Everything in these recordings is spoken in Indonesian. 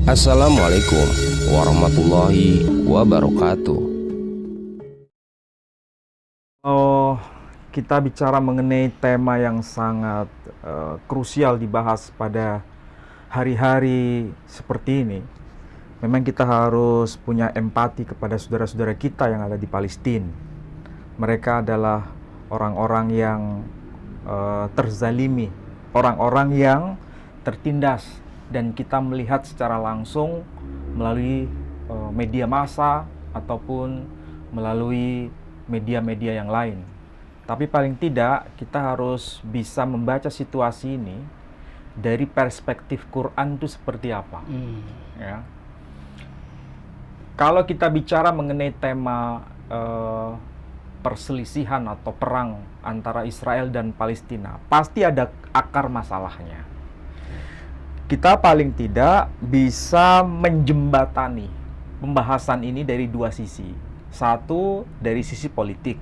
Assalamualaikum warahmatullahi wabarakatuh. Oh, kita bicara mengenai tema yang sangat krusial dibahas pada hari-hari seperti ini. Memang kita harus punya empati kepada saudara-saudara kita yang ada di Palestina. Mereka adalah orang-orang yang terzalimi, orang-orang yang tertindas, dan kita melihat secara langsung melalui media massa ataupun melalui media-media yang lain. Tapi paling tidak kita harus bisa membaca situasi ini dari perspektif Quran itu seperti apa. Ya. Kalau kita bicara mengenai tema perselisihan atau perang antara Israel dan Palestina, pasti ada akar masalahnya. Kita paling tidak bisa menjembatani pembahasan ini dari dua sisi. Satu, dari sisi politik.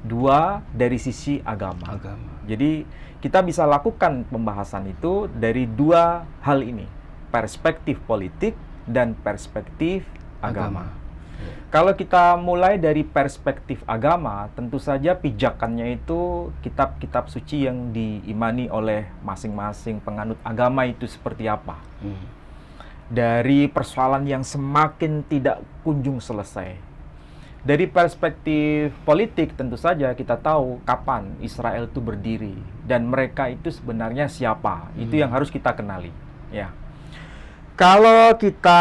Dua, dari sisi agama. Jadi kita bisa lakukan pembahasan itu dari dua hal ini, perspektif politik dan perspektif agama. Kalau kita mulai dari perspektif agama, tentu saja pijakannya itu kitab-kitab suci yang diimani oleh masing-masing penganut agama itu seperti apa. Dari persoalan yang semakin tidak kunjung selesai. Dari perspektif politik tentu saja kita tahu kapan Israel itu berdiri dan mereka itu sebenarnya siapa. Itu yang harus kita kenali. Ya. Kalau kita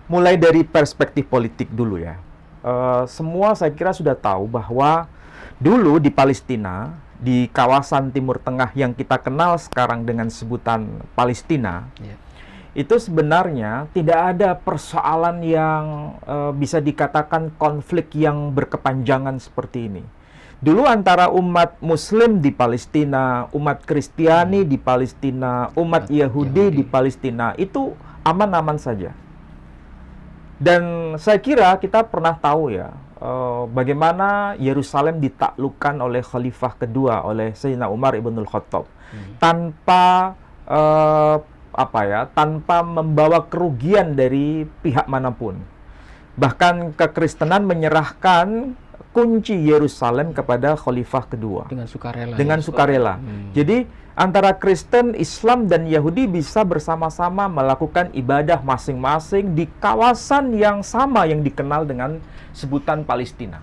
mulai dari perspektif politik dulu ya. Semua saya kira sudah tahu bahwa dulu di Palestina, di kawasan Timur Tengah yang kita kenal sekarang dengan sebutan Palestina, itu sebenarnya tidak ada persoalan yang bisa dikatakan konflik yang berkepanjangan seperti ini. Dulu antara umat Muslim di Palestina, umat Kristiani di Palestina, umat Yahudi di Palestina, itu aman-aman saja. Dan saya kira kita pernah tahu ya, bagaimana Yerusalem ditaklukkan oleh Khalifah kedua, oleh Sayyidina Umar ibnul Khattab, tanpa tanpa membawa kerugian dari pihak manapun. Bahkan kekristenan menyerahkan kunci Yerusalem kepada Khalifah kedua dengan sukarela. Dengan sukarela. Jadi antara Kristen, Islam, dan Yahudi bisa bersama-sama melakukan ibadah masing-masing di kawasan yang sama yang dikenal dengan sebutan Palestina.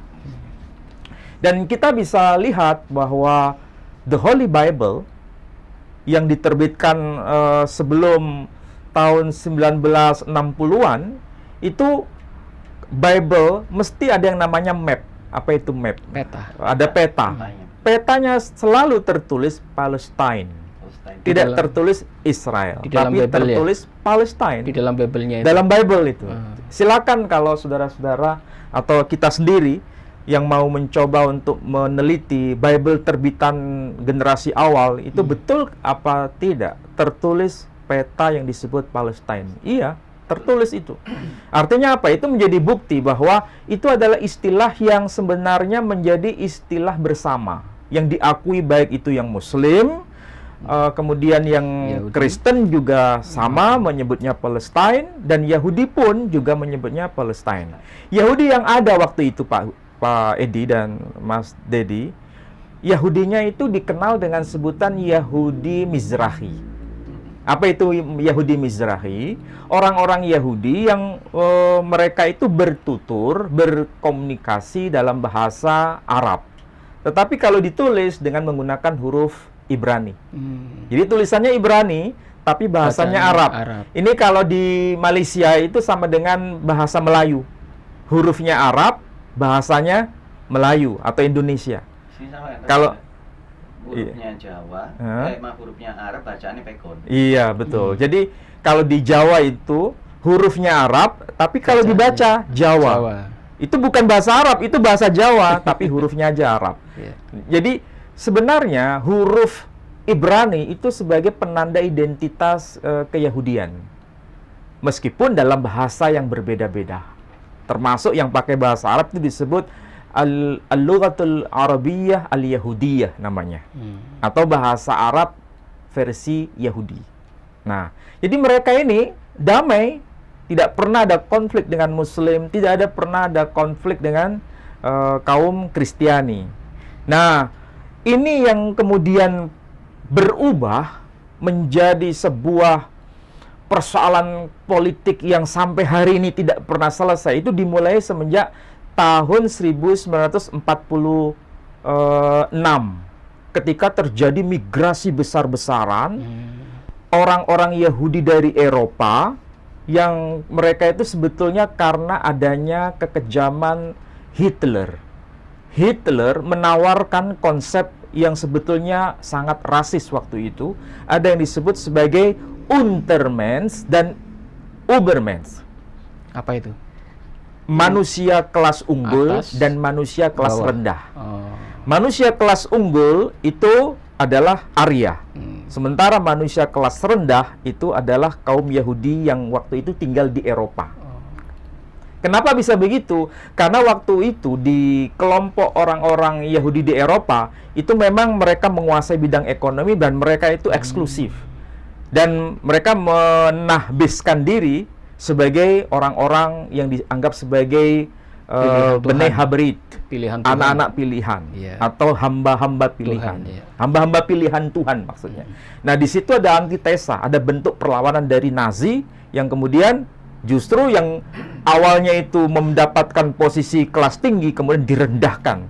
Dan kita bisa lihat bahwa The Holy Bible yang diterbitkan sebelum tahun 1960-an, itu Bible mesti ada yang namanya map. Apa itu map? Peta. Ada peta. Petanya selalu tertulis Palestine. Tidak tertulis Israel, tapi tertulis Palestine. Di dalam Bible-nya itu. Dalam Bible itu. Silakan kalau saudara-saudara atau kita sendiri yang mau mencoba untuk meneliti Bible terbitan generasi awal, itu betul apa tidak tertulis peta yang disebut Palestine. Iya, tertulis itu. Artinya apa? Itu menjadi bukti bahwa itu adalah istilah yang sebenarnya menjadi istilah bersama, yang diakui baik itu yang Muslim, kemudian yang Yahudi. Kristen juga sama menyebutnya Palestine, dan Yahudi pun juga menyebutnya Palestine. Yahudi yang ada waktu itu Pak Edi dan Mas Dedi, Yahudinya itu dikenal dengan sebutan Yahudi Mizrahi. Apa itu Yahudi Mizrahi? Orang-orang Yahudi yang mereka itu bertutur, berkomunikasi dalam bahasa Arab. Tetapi kalau ditulis dengan menggunakan huruf Ibrani. Jadi tulisannya Ibrani, tapi bahasanya Arab. Ini kalau di Malaysia itu sama dengan bahasa Melayu. Hurufnya Arab, bahasanya Melayu atau Indonesia. Kalau hurufnya Jawa, hurufnya Arab, bacaannya Pekon. Iya, betul. Jadi kalau di Jawa itu hurufnya Arab, tapi kalau dibaca Jawa. Itu bukan bahasa Arab, itu bahasa Jawa, tapi hurufnya aja Arab. Jadi sebenarnya huruf Ibrani itu sebagai penanda identitas keyahudian. Meskipun dalam bahasa yang berbeda-beda. Termasuk yang pakai bahasa Arab itu disebut Al-Lughatul Arabiyyah Al-Yahudiyah namanya. Atau bahasa Arab versi Yahudi. Nah, jadi mereka ini damai tidak pernah ada konflik dengan Muslim, pernah ada konflik dengan kaum Kristiani. Nah, ini yang kemudian berubah menjadi sebuah persoalan politik yang sampai hari ini tidak pernah selesai. Itu dimulai semenjak tahun 1946 ketika terjadi migrasi besar-besaran orang-orang Yahudi dari Eropa, yang mereka itu sebetulnya karena adanya kekejaman Hitler. Hitler menawarkan konsep yang sebetulnya sangat rasis waktu itu. Ada yang disebut sebagai Untermensch dan Übermensch. Apa itu? Manusia kelas unggul Atas, dan manusia kelas bawah. rendah. Oh. Manusia kelas unggul itu adalah Arya. Sementara manusia kelas rendah itu adalah kaum Yahudi yang waktu itu tinggal di Eropa. Kenapa bisa begitu? Karena waktu itu di kelompok orang-orang Yahudi di Eropa itu memang mereka menguasai bidang ekonomi dan mereka itu eksklusif. Dan mereka menahbiskan diri sebagai orang-orang yang dianggap sebagai Bnei Habrit, Pilihan Tuhan. anak-anak pilihan, Iya. atau hamba-hamba pilihan, Tuhan, iya. hamba-hamba pilihan Tuhan maksudnya. Nah, di situ ada antitesa, ada bentuk perlawanan dari Nazi yang kemudian justru yang awalnya itu mendapatkan posisi kelas tinggi kemudian direndahkan,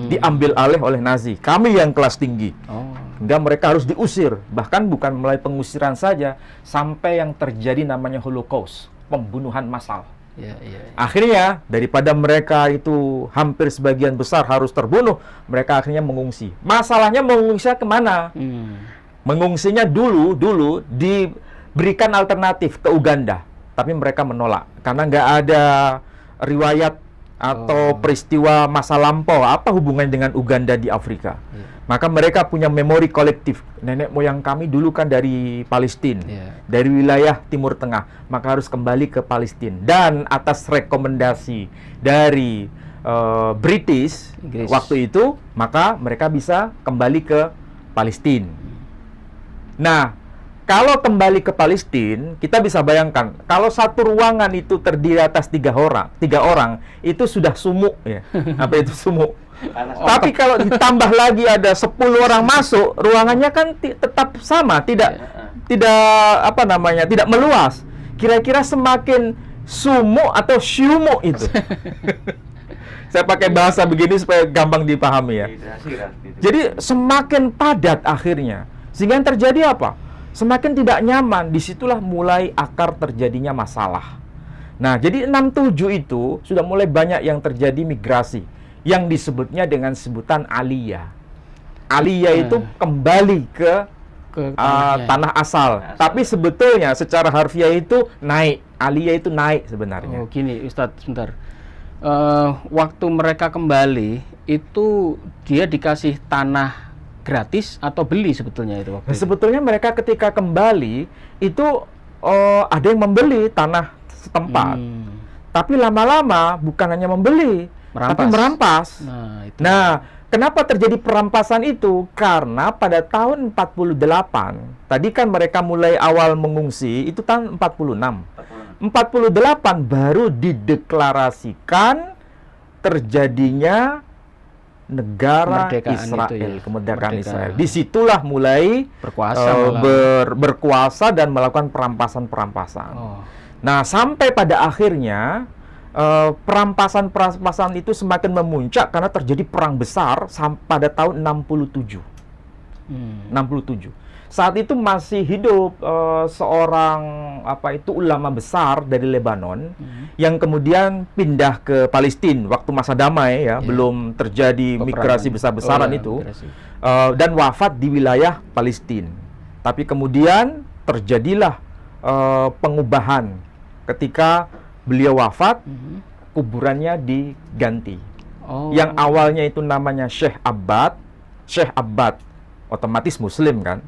diambil alih oleh Nazi. Kami yang kelas tinggi. Oh. Hingga mereka harus diusir, bahkan bukan melalui pengusiran saja, sampai yang terjadi namanya Holocaust, pembunuhan massal. Ya, ya. Akhirnya daripada mereka itu hampir sebagian besar harus terbunuh, mereka akhirnya mengungsi. Masalahnya mengungsi kemana? Mengungsinya dulu diberikan alternatif ke Uganda, tapi mereka menolak karena nggak ada riwayat atau peristiwa masa lampau apa hubungannya dengan Uganda di Afrika. Maka mereka punya memori kolektif. Nenek moyang kami dulu kan dari Palestina, dari wilayah Timur Tengah, maka harus kembali ke Palestina. Dan atas rekomendasi dari British Inggris waktu itu, maka mereka bisa kembali ke Palestina. Nah, kalau kembali ke Palestina, kita bisa bayangkan kalau satu ruangan itu terdiri atas tiga orang itu sudah sumuk ya. Apa itu sumuk? Tapi kalau ditambah lagi ada 10 orang masuk, ruangannya kan tetap sama, tidak meluas. Kira-kira semakin sumuk atau syumuk itu. Saya pakai bahasa begini supaya gampang dipahami ya. Jadi semakin padat akhirnya. Sehingga yang terjadi apa? Semakin tidak nyaman, disitulah mulai akar terjadinya masalah. Nah, jadi 67 itu sudah mulai banyak yang terjadi migrasi, yang disebutnya dengan sebutan aliyah. Aliyah itu kembali ke tanah asal. Tapi sebetulnya secara harfiah itu naik. Aliyah itu naik sebenarnya. Oh, gini Ustadz, sebentar. Waktu mereka kembali, itu dia dikasih tanah gratis atau beli sebetulnya itu waktu itu? Sebetulnya mereka ketika kembali itu ada yang membeli tanah setempat. Tapi lama-lama bukan hanya membeli, tapi merampas. Nah, kenapa terjadi perampasan itu? Karena pada tahun 48, tadi kan mereka mulai awal mengungsi, itu tahun 46. 48 baru dideklarasikan terjadinya negara Israel, kemerdekaan Israel. Disitulah mulai berkuasa dan melakukan perampasan-perampasan. Nah, sampai pada akhirnya perampasan-perampasan itu semakin memuncak karena terjadi perang besar pada tahun 67. 67. Saat itu masih hidup seorang ulama besar dari Lebanon yang kemudian pindah ke Palestina waktu masa damai ya, belum terjadi migrasi besar-besaran itu, dan wafat di wilayah Palestina. Tapi kemudian terjadilah pengubahan ketika beliau wafat, kuburannya diganti. Yang awalnya itu namanya Syekh Abbad, otomatis Muslim kan,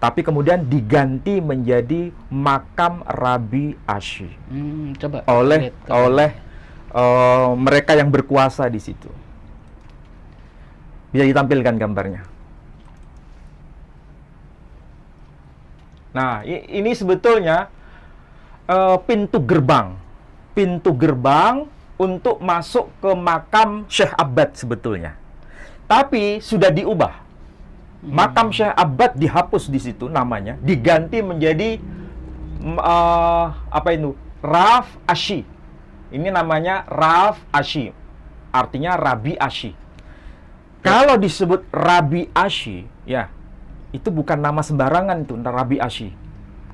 tapi kemudian diganti menjadi makam Rabi Ashi oleh mereka yang berkuasa di situ. Bisa ditampilkan gambarnya. Nah, ini sebetulnya pintu gerbang untuk masuk ke makam Syekh Abbad sebetulnya. Tapi sudah diubah. Makam Syekh Abbad dihapus di situ namanya, diganti menjadi Raf Asy. Ini namanya Raf Asy. Artinya Rabi Asy. Kalau disebut Rabi Asy, ya, itu bukan nama sembarangan itu, Rabi Asy.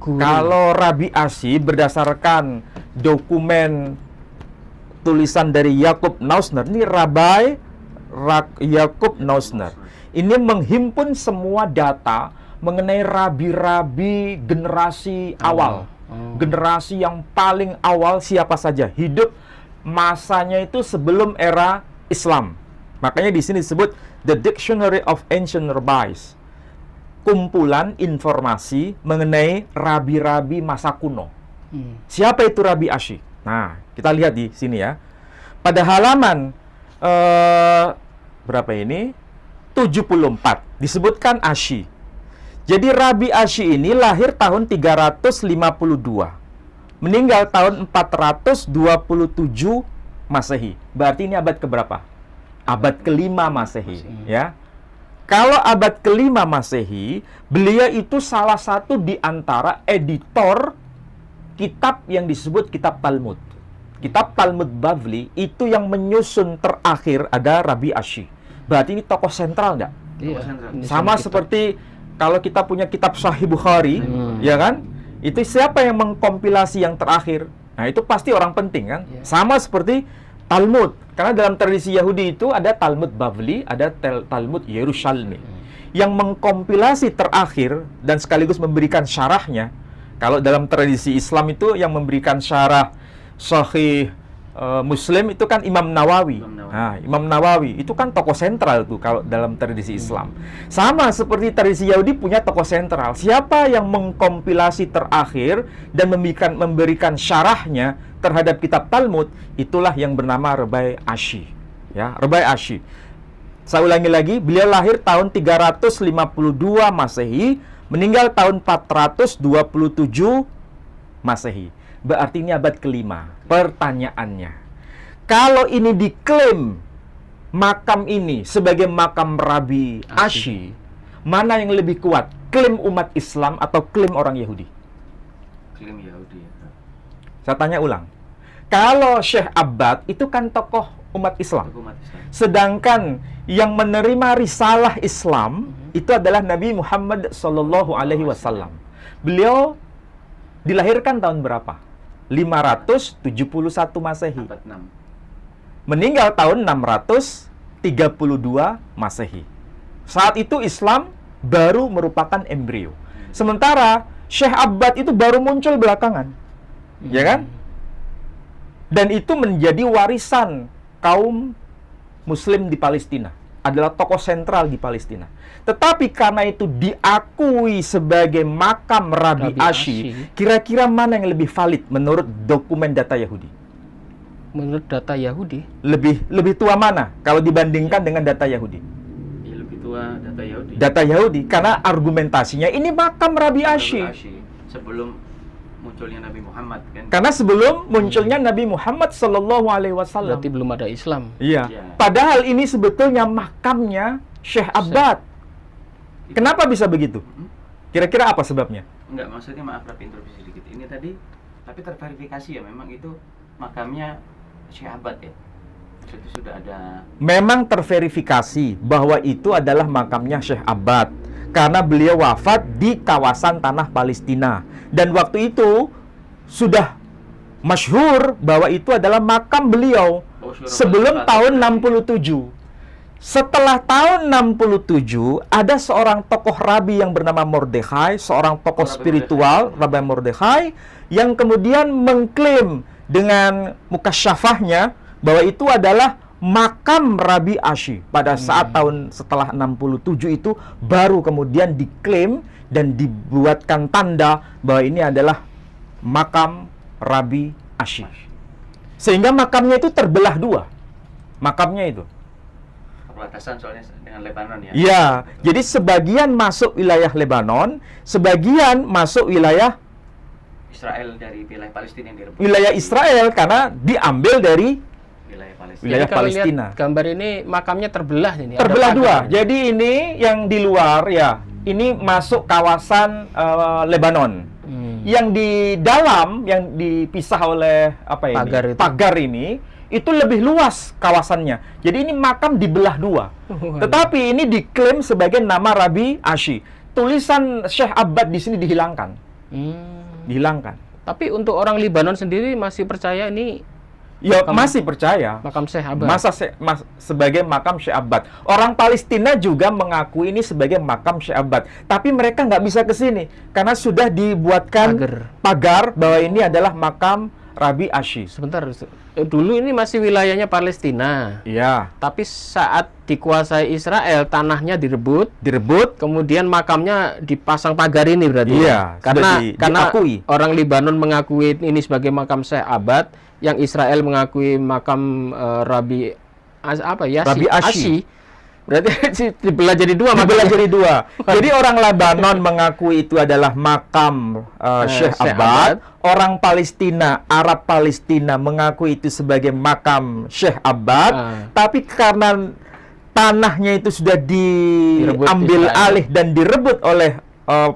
Kalau Rabi Asy berdasarkan dokumen tulisan dari Yakub Nausner, ini Rabai Yakub Nausner. Ini menghimpun semua data mengenai rabi-rabi generasi awal. Generasi yang paling awal siapa saja hidup masanya itu sebelum era Islam. Makanya di sini disebut The Dictionary of Ancient Rabbis. Kumpulan informasi mengenai rabi-rabi masa kuno. Siapa itu Rabi Asy? Nah, kita lihat di sini ya. Pada halaman berapa ini? 74 disebutkan Asy. Jadi Rabi Asy ini lahir tahun 352, meninggal tahun 427 Masehi. Berarti ini abad keberapa? Abad kelima Masehi, ya. Kalau abad kelima Masehi, beliau itu salah satu di antara editor kitab yang disebut kitab Talmud. Kitab Talmud Bavli itu yang menyusun terakhir ada Rabi Asy. Berarti ini tokoh sentral enggak? Iya. Sama seperti kalau kita punya kitab Sahih Bukhari, ya kan? Itu siapa yang mengkompilasi yang terakhir? Nah, itu pasti orang penting kan? Sama seperti Talmud. Karena dalam tradisi Yahudi itu ada Talmud Bavli, ada Talmud Yerusalmi. Yang mengkompilasi terakhir dan sekaligus memberikan syarahnya. Kalau dalam tradisi Islam itu yang memberikan syarah Sahih Muslim itu kan Imam Nawawi. Nah, Imam Nawawi itu kan tokoh sentral tuh kalau dalam tradisi Islam. Sama seperti tradisi Yahudi punya tokoh sentral. Siapa yang mengkompilasi terakhir dan memberikan syarahnya terhadap kitab Talmud, itulah yang bernama Rabi Asy. Ya, Rabi Asy. Saya ulangi lagi, beliau lahir tahun 352 Masehi, meninggal tahun 427 Masehi. Berarti ini abad kelima. Pertanyaannya, kalau ini diklaim makam ini sebagai makam Rabi Asy, mana yang lebih kuat? Klaim umat Islam atau klaim orang Yahudi? Klaim Yahudi. Saya tanya ulang. Kalau Syekh Abbad itu kan tokoh umat Islam. Sedangkan yang menerima risalah Islam itu adalah Nabi Muhammad SAW. Beliau dilahirkan tahun berapa? 571 Masehi. Meninggal tahun 632 Masehi. Saat itu Islam baru merupakan embrio. Sementara Syekh Abbad itu baru muncul belakangan. Ya kan? Dan itu menjadi warisan kaum Muslim di Palestina. Adalah tokoh sentral di Palestina. Tetapi karena itu diakui sebagai makam Rabi Asy, kira-kira mana yang lebih valid menurut dokumen data Yahudi? Menurut data Yahudi? Lebih tua mana kalau dibandingkan dengan data Yahudi? Ya, lebih tua data Yahudi. Data Yahudi, karena argumentasinya ini makam Rabi Asy. Sebelum munculnya Nabi Muhammad kan? Karena sebelum munculnya Nabi Muhammad SAW. Berarti belum ada Islam. Iya. Padahal ini sebetulnya makamnya Syekh Abbad. Kenapa bisa begitu? Kira-kira apa sebabnya? Enggak, maksudnya maaf tapi interupsi sedikit. Ini tadi tapi terverifikasi ya memang itu makamnya Syekh Abbad ya. Itu sudah ada. Memang terverifikasi bahwa itu adalah makamnya Syekh Abbad karena beliau wafat di kawasan tanah Palestina dan waktu itu sudah masyhur bahwa itu adalah makam beliau sebelum tahun 67. Setelah tahun 67, ada seorang tokoh rabi yang bernama Mordekhai, seorang tokoh spiritual, Rabi Mordekhai, yang kemudian mengklaim dengan mukasyafahnya bahwa itu adalah makam Rabi Asy. Pada saat tahun setelah 67 itu, baru kemudian diklaim dan dibuatkan tanda bahwa ini adalah makam Rabi Asy. Sehingga makamnya itu terbelah dua. Makamnya itu. Perbatasan soalnya dengan Lebanon ya. Iya, jadi sebagian masuk wilayah Lebanon, sebagian masuk wilayah Israel dari wilayah Palestina yang direbut. Wilayah Israel karena diambil dari Wilayah Palestina. wilayah Jadi kalau lihat Palestina. gambar ini makamnya terbelah ini. ada Terbelah dua. pagar. Jadi ini yang di luar ya, ini masuk kawasan Lebanon. Yang di dalam yang dipisah oleh apa ini? Pagar itu. Ini itu lebih luas kawasannya. Jadi ini makam dibelah dua. Tetapi ini diklaim sebagai nama Rabi Ashi. Tulisan Syekh Abbad di sini dihilangkan. Dihilangkan. Tapi untuk orang Libanon sendiri masih percaya ini Ya masih percaya. makam Syekh Abbad. Sebagai makam Syekh Abbad. Orang Palestina juga mengakui ini sebagai makam Syekh Abbad. Tapi mereka nggak bisa ke sini karena sudah dibuatkan pagar bahwa ini adalah makam Rabi Ashi. Sebentar, dulu ini masih wilayahnya Palestina. Iya. Tapi saat dikuasai Israel, tanahnya direbut, kemudian makamnya dipasang pagar ini berarti. Iya. Karena diakui. orang Libanon mengakui ini sebagai makam Syekh Abbad, yang Israel mengakui makam Rabi Ashi. Berarti dibelah jadi dua. Dibelah jadi dua. Jadi orang Lebanon mengakui itu adalah makam Syekh Abbad. Orang Palestina, Arab Palestina mengakui itu sebagai makam Syekh Abbad. Tapi karena tanahnya itu sudah diambil alih dan direbut oleh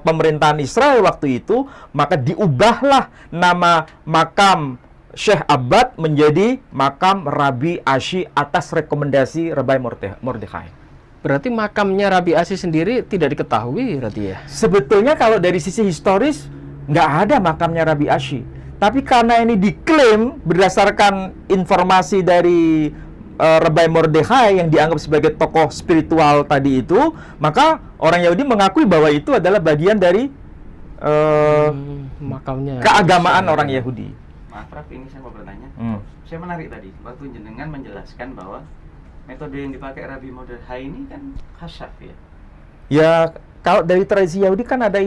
pemerintahan Israel waktu itu, maka diubahlah nama makam Syekh Abbad menjadi makam Rabi Ashi atas rekomendasi Rabbi Mordechai. Berarti makamnya Rabi Ashi sendiri tidak diketahui berarti ya? Sebetulnya kalau dari sisi historis nggak ada makamnya Rabi Ashi. Tapi karena ini diklaim berdasarkan informasi dari Rabbi Mordechai yang dianggap sebagai tokoh spiritual tadi itu, maka orang Yahudi mengakui bahwa itu adalah bagian dari makamnya keagamaan orang Yahudi. Maaf, Prof, ini saya mau bertanya. Saya menarik tadi waktu jenengan menjelaskan bahwa metode yang dipakai Rabbi Mordechai ini kan khasyaf ya. Ya, kalau dari tradisi Yahudi kan ada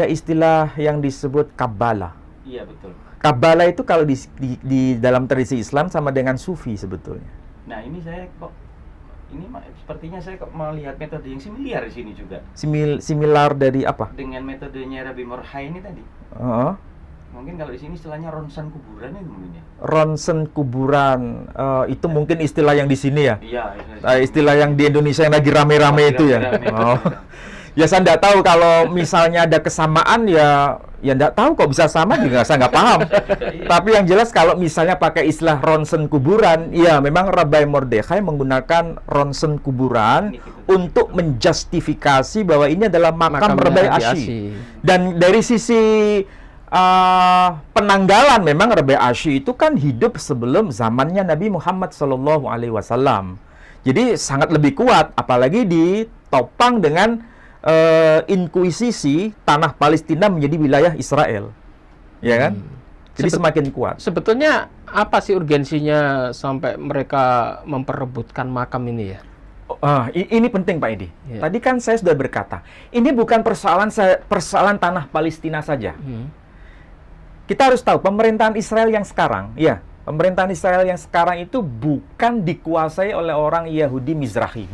istilah yang disebut Kabbalah. Iya, betul. Kabbalah itu kalau di dalam tradisi Islam sama dengan Sufi sebetulnya. Nah, ini sepertinya saya kok melihat metode yang similar di sini juga. Similar dari apa? Dengan metodenya Rabbi Mordechai ini tadi. Mungkin kalau di sini istilahnya ronsen kuburan itu mungkin ya. Ronsen kuburan itu mungkin istilah yang di sini ya. Iya, istilah yang di Indonesia yang lagi rame-rame itu ya. Ya saya nggak tahu kalau misalnya ada kesamaan ya nggak tahu kok bisa sama juga saya nggak paham. Tapi yang jelas kalau misalnya pakai istilah ronsen kuburan, ya memang Rabbi Mordechai menggunakan ronsen kuburan untuk menjustifikasi bahwa ini adalah makam Rabbi Ashi. Dan dari sisi penanggalan memang Rabbi Ashi itu kan hidup sebelum zamannya Nabi Muhammad SAW. Jadi sangat lebih kuat, apalagi ditopang dengan inkuisisi tanah Palestina menjadi wilayah Israel, ya kan? Jadi semakin kuat. Sebetulnya apa sih urgensinya sampai mereka memperebutkan makam ini ya? Ini penting Pak Edi. Tadi kan saya sudah berkata, ini bukan persoalan tanah Palestina saja. Kita harus tahu pemerintahan Israel yang sekarang, pemerintahan Israel yang sekarang itu bukan dikuasai oleh orang Yahudi Mizrahi,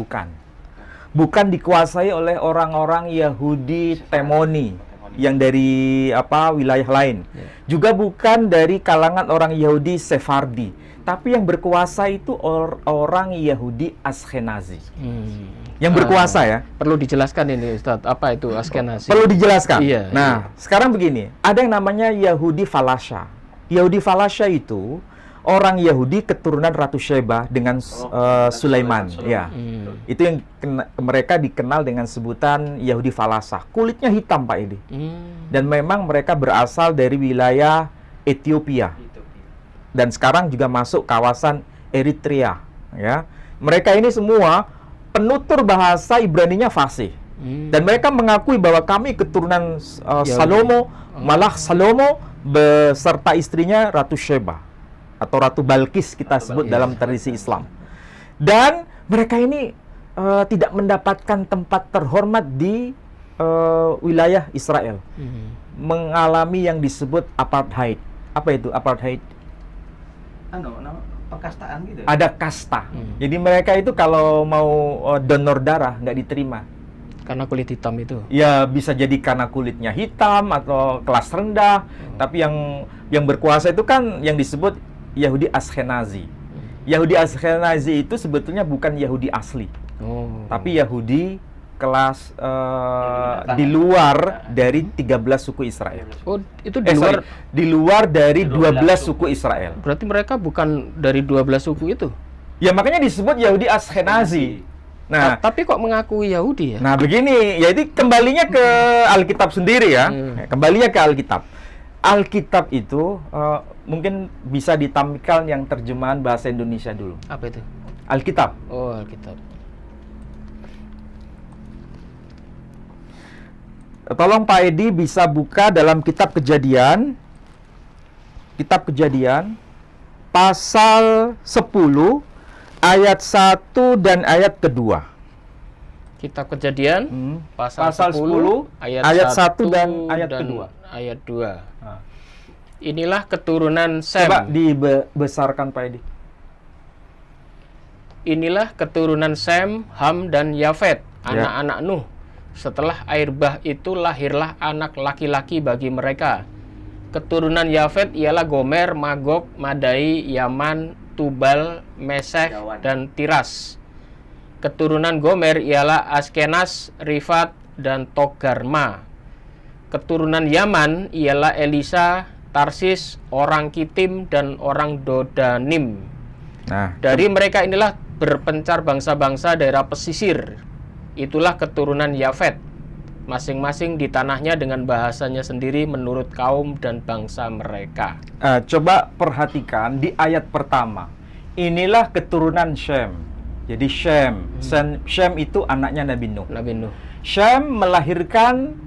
bukan dikuasai oleh orang-orang Yahudi Temoni yang dari wilayah lain, juga bukan dari kalangan orang Yahudi Sefardi, tapi yang berkuasa itu orang Yahudi Askenazi. Yang berkuasa ya. Perlu dijelaskan ini Ustadz, apa itu Askenazi? Perlu dijelaskan. Iya, nah, sekarang begini, ada yang namanya Yahudi Falasha. Yahudi Falasha itu orang Yahudi keturunan Ratu Sheba dengan Sulaiman. Ya. Itu yang mereka dikenal dengan sebutan Yahudi Falasha. Kulitnya hitam Pak Edi. Dan memang mereka berasal dari wilayah Ethiopia. Dan sekarang juga masuk kawasan Eritrea, ya. Mereka ini semua penutur bahasa Ibraninya fasih. Dan mereka mengakui bahwa kami keturunan Salomo, malah Salomo beserta istrinya Ratu Sheba atau Ratu Balkis kita sebut dalam tradisi Islam. Dan mereka ini tidak mendapatkan tempat terhormat di wilayah Israel. Mengalami yang disebut apartheid. Apa itu apartheid? Perkastaan gitu. Ada kasta. Jadi mereka itu kalau mau donor darah nggak diterima. Karena kulit hitam itu. Ya bisa jadi karena kulitnya hitam atau kelas rendah. Tapi yang berkuasa itu kan yang disebut Yahudi Ashkenazi. Yahudi Ashkenazi itu sebetulnya bukan Yahudi asli, tapi Yahudi kelas di luar dari 13 suku Israel. Oh, itu di luar dari 12 suku Israel. Berarti mereka bukan dari 12 suku itu. Ya makanya disebut Yahudi Ashkenazi. Nah, tapi kok mengakui Yahudi ya? Nah, begini, jadi kembalinya ke Alkitab sendiri ya. Kembalinya ke Alkitab. Alkitab itu mungkin bisa ditampilkan yang terjemahan bahasa Indonesia dulu. Apa itu? Alkitab. Oh, Alkitab. Tolong Pak Edi bisa buka dalam Kitab Kejadian. Kitab Kejadian pasal 10 ayat 1 dan ayat kedua. Kitab Kejadian pasal 10 ayat 1 dan ayat kedua. Ayat 2. Inilah keturunan Sem. Coba dibesarkan Pak Edi. Inilah keturunan Sem, Ham dan Yafet, anak-anak Nuh. Setelah air bah itu lahirlah anak laki-laki bagi mereka. Keturunan Yafet ialah Gomer, Magog, Madai, Yaman, Tubal, Meseh, dan Tiras. Keturunan Gomer ialah Askenas, Rifat, dan Togarma. Keturunan Yaman ialah Elisa, Tarsis, orang Kitim, dan orang Dodanim. Nah, dari mereka inilah berpencar bangsa-bangsa daerah pesisir. Itulah keturunan Yafet. Masing-masing di tanahnya dengan bahasanya sendiri menurut kaum dan bangsa mereka. Coba perhatikan di ayat pertama. Inilah keturunan Shem. Jadi Shem itu anaknya Nabi Nuh. Shem melahirkan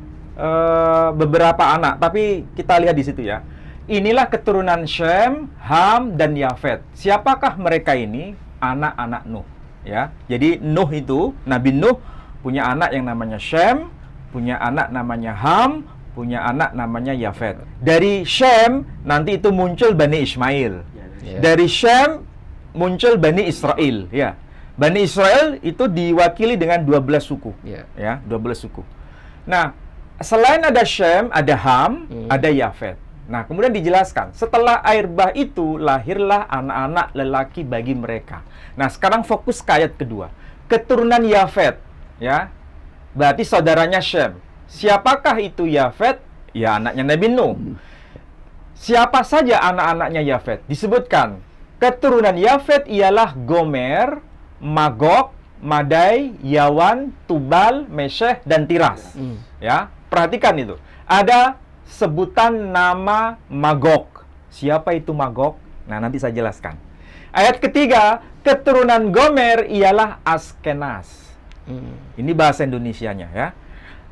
beberapa anak, tapi kita lihat di situ ya. Inilah keturunan Shem, Ham, dan Yafet. Siapakah mereka ini? Anak-anak Nuh. Ya, jadi Nuh itu, Nabi Nuh punya anak yang namanya Shem, punya anak namanya Ham, punya anak namanya Yafet. Dari Shem nanti itu muncul Bani Ismail. Dari Shem muncul Bani Israel. Ya, Bani Israel itu diwakili dengan 12 suku. Ya, 12 suku. Nah, selain ada Shem, ada Ham, ada Yafet. Nah, kemudian dijelaskan, setelah air bah itu, lahirlah anak-anak lelaki bagi mereka. Nah, sekarang fokus ke ayat kedua. Keturunan Yafet, ya, berarti saudaranya Shem. Siapakah itu Yafet? Ya, anaknya Nabi Nuh. Siapa saja anak-anaknya Yafet? Disebutkan, keturunan Yafet ialah Gomer, Magog, Madai, Yawan, Tubal, Meseh, dan Tiras. Ya, perhatikan itu. Ada sebutan nama Magog. Siapa itu Magog? Nah, nanti saya jelaskan. Ayat ketiga, keturunan Gomer ialah Askenas. Ini bahasa Indonesianya ya.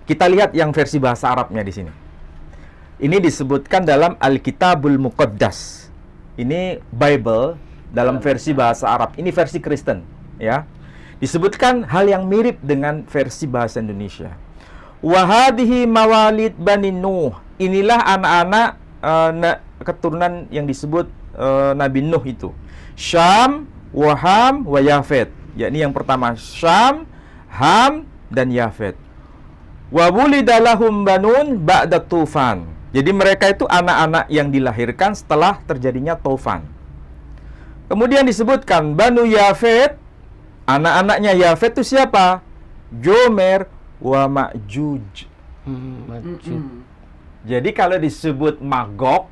Kita lihat yang versi bahasa Arabnya di sini. Ini disebutkan dalam Alkitabul Muqaddas. Ini Bible dalam versi bahasa Arab. Ini versi Kristen ya. Disebutkan hal yang mirip dengan versi bahasa Indonesia. Wahadihi mawalid Bani Nuh. Inilah anak-anak keturunan yang disebut Nabi Nuh itu. Syam, Waham, wa Yafet. Yakni yang pertama Syam, Ham, dan Yafet. Wa wulidalahum banun ba'da tufan. Jadi mereka itu anak-anak yang dilahirkan setelah terjadinya tufan. Kemudian disebutkan Banu Yafet. Anak-anaknya Yafet itu siapa? Jomer wa Ma'juj. Jadi kalau disebut Magog,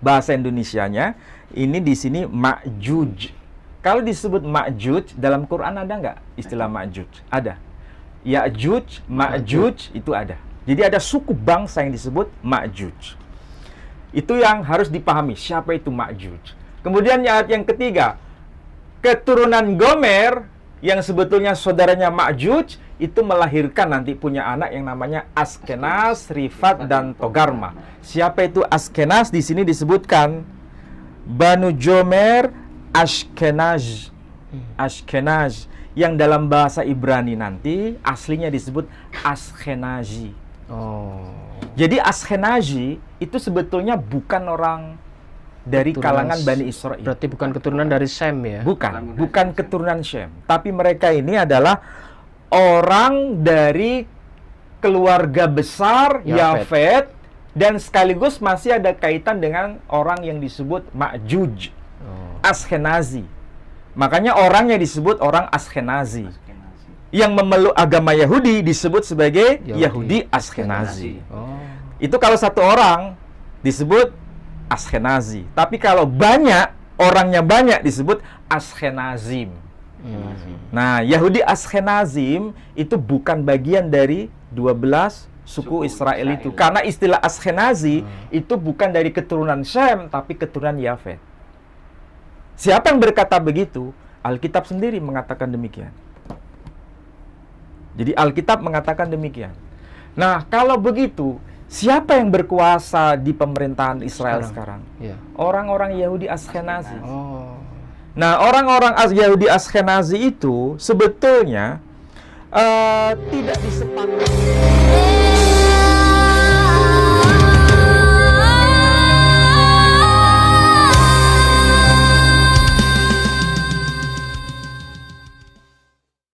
bahasa Indonesianya, ini di sini Ma'juj. Kalau disebut Ma'juj, dalam Quran ada nggak istilah Ma'juj? Ada. Ya'juj, Ma'juj, itu ada. Jadi ada suku bangsa yang disebut Ma'juj. Itu yang harus dipahami, siapa itu Ma'juj. Kemudian ayat yang ketiga, keturunan Gomer, yang sebetulnya saudaranya Ma'juj, itu melahirkan nanti punya anak yang namanya Askenas, Rifat, dan Togarma. Siapa itu Askenas? Di sini disebutkan Banu Jomer Ashkenaz. Ashkenaz yang dalam bahasa Ibrani nanti aslinya disebut Ashkenazi. Jadi Ashkenazi itu sebetulnya bukan orang dari kalangan Bani Israel. Berarti bukan keturunan dari Sem ya? Bukan keturunan Shem. Tapi mereka ini adalah orang dari keluarga besar Yafet. Yafet, dan sekaligus masih ada kaitan dengan orang yang disebut Ma'juj, Askenazi. Makanya orang yang disebut orang Askenazi. Yang memeluk agama Yahudi disebut sebagai Yahudi Askenazi. Itu kalau satu orang disebut Askenazi. Tapi kalau banyak, orangnya banyak disebut Askenazim. Nah, Yahudi Askenazim itu bukan bagian dari 12 suku Israel itu. Karena istilah Askenazi itu bukan dari keturunan Shem, tapi keturunan Yafet. Siapa yang berkata begitu? Alkitab sendiri mengatakan demikian. Jadi Alkitab mengatakan demikian. Nah, kalau begitu, siapa yang berkuasa di pemerintahan Israel sekarang? Orang-orang Yahudi Askenazi. Nah, orang-orang Yahudi Askenazi itu sebetulnya tidak disepakati.